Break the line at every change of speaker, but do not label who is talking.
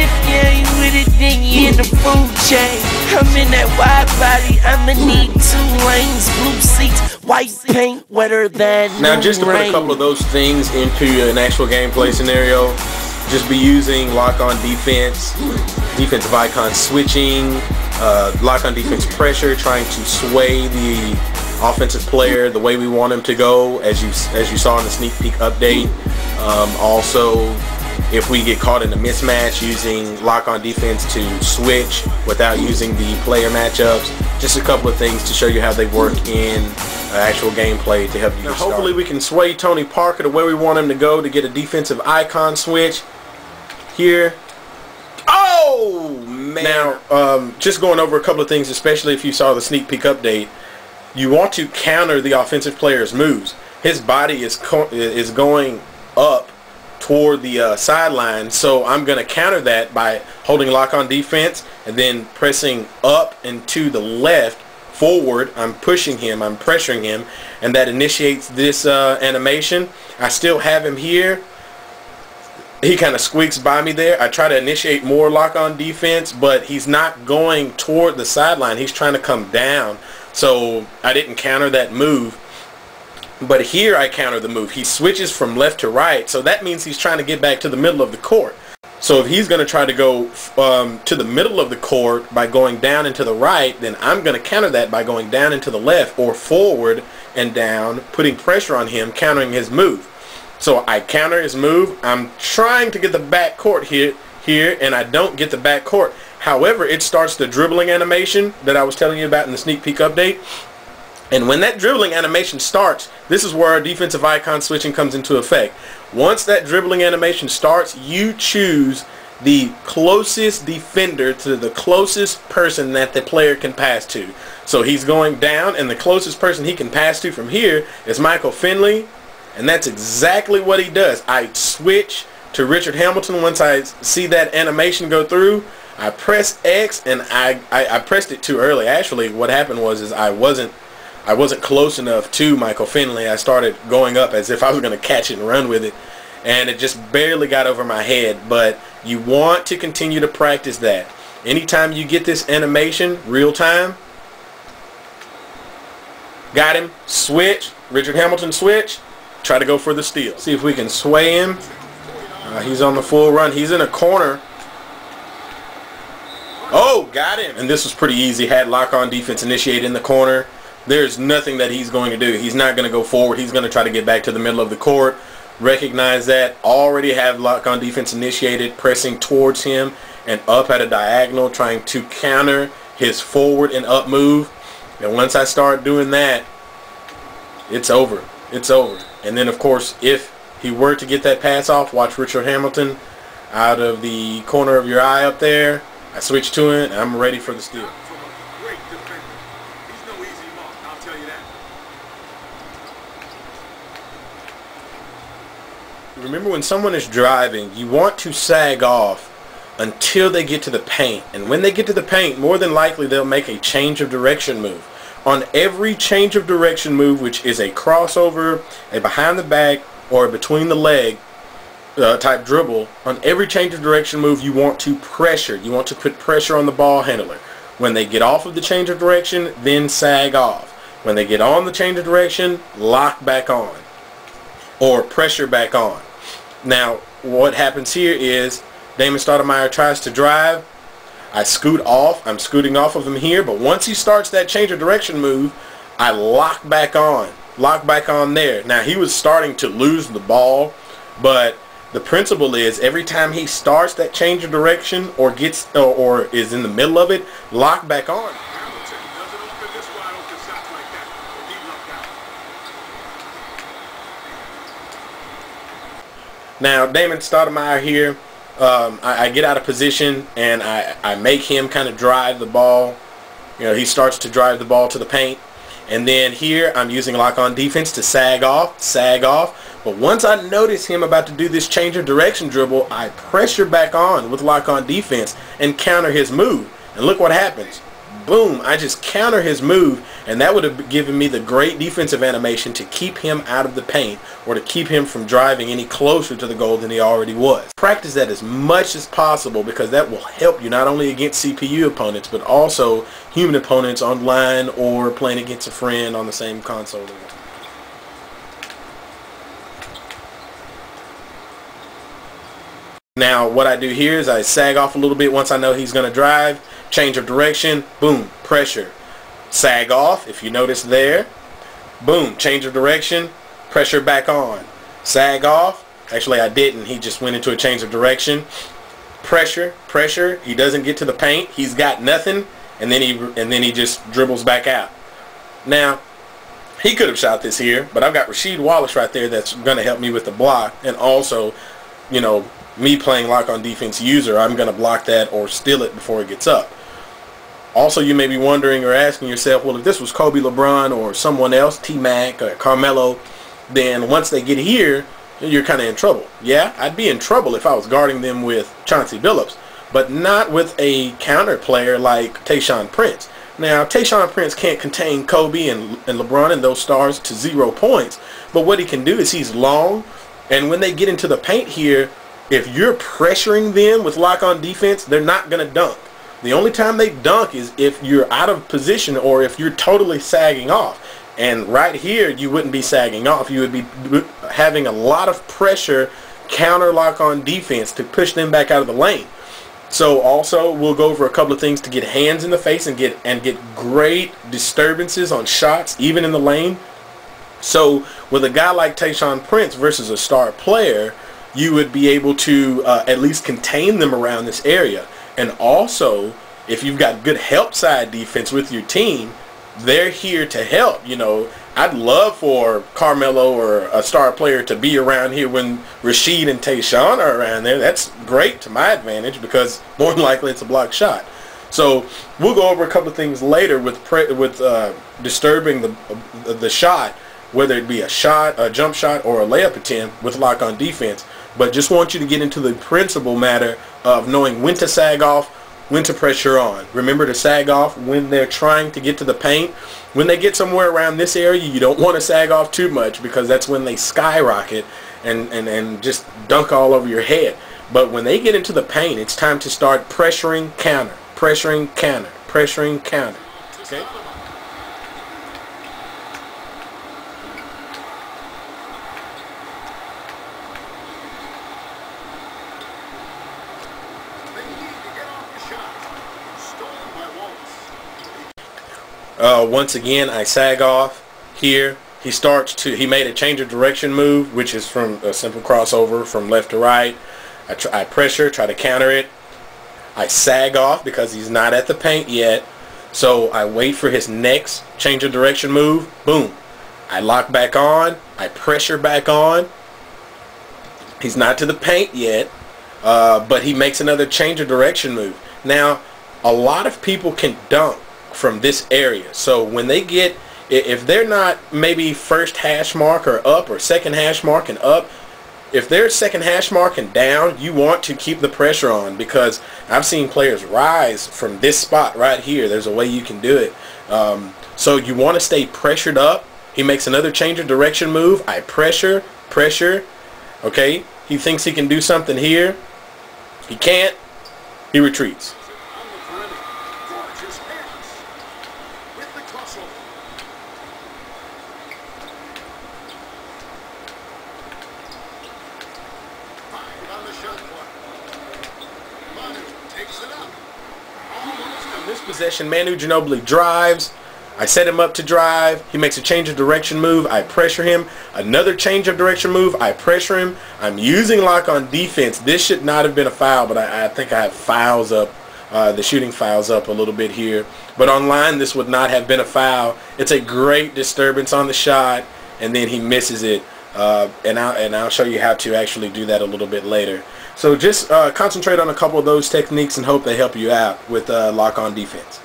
if you ain't with it, then you in the food chain. I'm in that wide body, I'ma need 2 lanes, blue seats, white paint, wetter than
Now, just to put a couple of those things into an actual gameplay scenario, just be using lock-on defense, defensive icon switching, lock-on defense pressure, trying to sway the offensive player the way we want him to go, as you saw in the sneak peek update. Also, if we get caught in a mismatch, using lock-on defense to switch without using the player matchups. Just a couple of things to show you how they work in actual gameplay to help you get started. Hopefully we can sway Tony Parker to where we want him to go to get a defensive icon switch here. Oh, man. Now, just going over a couple of things, especially if you saw the sneak peek update. You want to counter the offensive player's moves. His body is going up toward the sideline, so I'm going to counter that by holding lock on defense and then pressing up and to the left forward. I'm pushing him, I'm pressuring him, and that initiates this animation. I still have him here. He kind of squeaks by me there. I try to initiate more lock on defense, but he's not going toward the sideline. He's trying to come down, so I didn't counter that move. But here I counter the move. He switches from left to right, so that means he's trying to get back to the middle of the court. So if he's going to try to go to the middle of the court by going down and to the right, then I'm going to counter that by going down and to the left, or forward and down, putting pressure on him, countering his move. So I counter his move. I'm trying to get the back court here, and I don't get the back court. However, it starts the dribbling animation that I was telling you about in the sneak peek update. And when that dribbling animation starts, this is where our defensive icon switching comes into effect. Once that dribbling animation starts, you choose the closest defender to the closest person that the player can pass to. So he's going down, and the closest person he can pass to from here is Michael Finley, and that's exactly what he does. I switch to Richard Hamilton once I see that animation go through. I press X, and I pressed it too early. Actually, what happened was I wasn't close enough to Michael Finley. I started going up as if I was going to catch it and run with it, and it just barely got over my head. But you want to continue to practice that. Anytime you get this animation, real time, got him, switch, Richard Hamilton switch, try to go for the steal. See if we can sway him. He's on the full run. He's in a corner. Oh, got him. And this was pretty easy. Had lock-on defense initiate in the corner. There's nothing that he's going to do. He's not going to go forward. He's going to try to get back to the middle of the court. Recognize that. Already have lock-on defense initiated, pressing towards him and up at a diagonal, trying to counter his forward and up move. And once I start doing that, it's over. It's over. And then, of course, if he were to get that pass off, watch Richard Hamilton out of the corner of your eye up there. I switch to him, and I'm ready for the steal. Remember, when someone is driving, you want to sag off until they get to the paint. And when they get to the paint, more than likely they'll make a change of direction move. On every change of direction move, which is a crossover, a behind the back, or a between the leg type dribble, on every change of direction move you want to pressure. You want to put pressure on the ball handler. When they get off of the change of direction, then sag off. When they get on the change of direction, lock back on. Or pressure back on. Now, what happens here is Damon Stoudemire tries to drive. I scoot off. I'm scooting off of him here, but once he starts that change of direction move, I lock back on. Lock back on there. Now, he was starting to lose the ball, but the principle is every time he starts that change of direction or gets or is in the middle of it, lock back on. Now, Damon Stoudemire here, I get out of position and I make him kind of drive the ball. You know, he starts to drive the ball to the paint. And then here I'm using lock-on defense to sag off. But once I notice him about to do this change of direction dribble, I pressure back on with lock-on defense and counter his move. And look what happens. boom, I just counter his move, and that would have given me the great defensive animation to keep him out of the paint or to keep him from driving any closer to the goal than he already was. Practice that as much as possible, because that will help you not only against CPU opponents but also human opponents online or playing against a friend on the same console. Now what I do here is I sag off a little bit once I know he's going to drive, change of direction, boom, pressure, sag off, if you notice there, boom, change of direction, pressure back on, sag off, actually I didn't, he just went into a change of direction, pressure, pressure, he doesn't get to the paint, he's got nothing, and then he just dribbles back out. Now he could have shot this here, but I've got Rasheed Wallace right there that's going to help me with the block, and also, you know, me playing lock on defense user, I'm going to block that or steal it before it gets up. Also, you may be wondering or asking yourself, well, if this was Kobe, LeBron, or someone else, T-Mac or Carmelo, then once they get here, you're kind of in trouble. Yeah, I'd be in trouble if I was guarding them with Chauncey Billups, but not with a counter player like Tayshaun Prince. Now, Tayshaun Prince can't contain Kobe and LeBron and those stars to 0 points, but what he can do is he's long, and when they get into the paint here, if you're pressuring them with lock-on defense, they're not going to dunk. The only time they dunk is if you're out of position or if you're totally sagging off. And right here, you wouldn't be sagging off. You would be having a lot of pressure, counter lock-on defense to push them back out of the lane. So also, we'll go over a couple of things to get hands in the face and get great disturbances on shots, even in the lane. So with a guy like Tayshaun Prince versus a star player, you would be able to at least contain them around this area. And also, if you've got good help side defense with your team, they're here to help. You know, I'd love for Carmelo or a star player to be around here when Rasheed and Tayshaun are around there. That's great to my advantage because more than likely it's a blocked shot. So we'll go over a couple of things later with disturbing the shot, whether it be a shot, a jump shot, or a layup attempt with lock on defense. But just want you to get into the principal matter of knowing when to sag off, when to pressure on. Remember to sag off when they're trying to get to the paint. When they get somewhere around this area, you don't want to sag off too much because that's when they skyrocket and just dunk all over your head. But when they get into the paint, it's time to start pressuring, counter, pressuring, counter, pressuring, counter. Okay? Once again, I sag off here. He made a change of direction move, which is from a simple crossover from left to right. I pressure, try to counter it. I sag off because he's not at the paint yet. So I wait for his next change of direction move. Boom. I lock back on. I pressure back on. He's not to the paint yet, but he makes another change of direction move. Now, a lot of people can dunk from this area. So when they get, if they're not maybe first hash mark or up or second hash mark and up, if they're second hash mark and down, you want to keep the pressure on because I've seen players rise from this spot right here. There's a way you can do it. So you want to stay pressured up. He makes another change of direction move. I pressure, pressure. Okay, he thinks he can do something here. He can't. He retreats. In this possession, Manu Ginobili drives. I set him up to drive. He makes a change of direction move. I pressure him. Another change of direction move. I pressure him. I'm using lock on defense. This should not have been a foul, but I think I have fouls up, the shooting fouls up a little bit here. But online, this would not have been a foul. It's a great disturbance on the shot, and then he misses it. And I'll show you how to actually do that a little bit later. So just concentrate on a couple of those techniques and hope they help you out with lock on defense.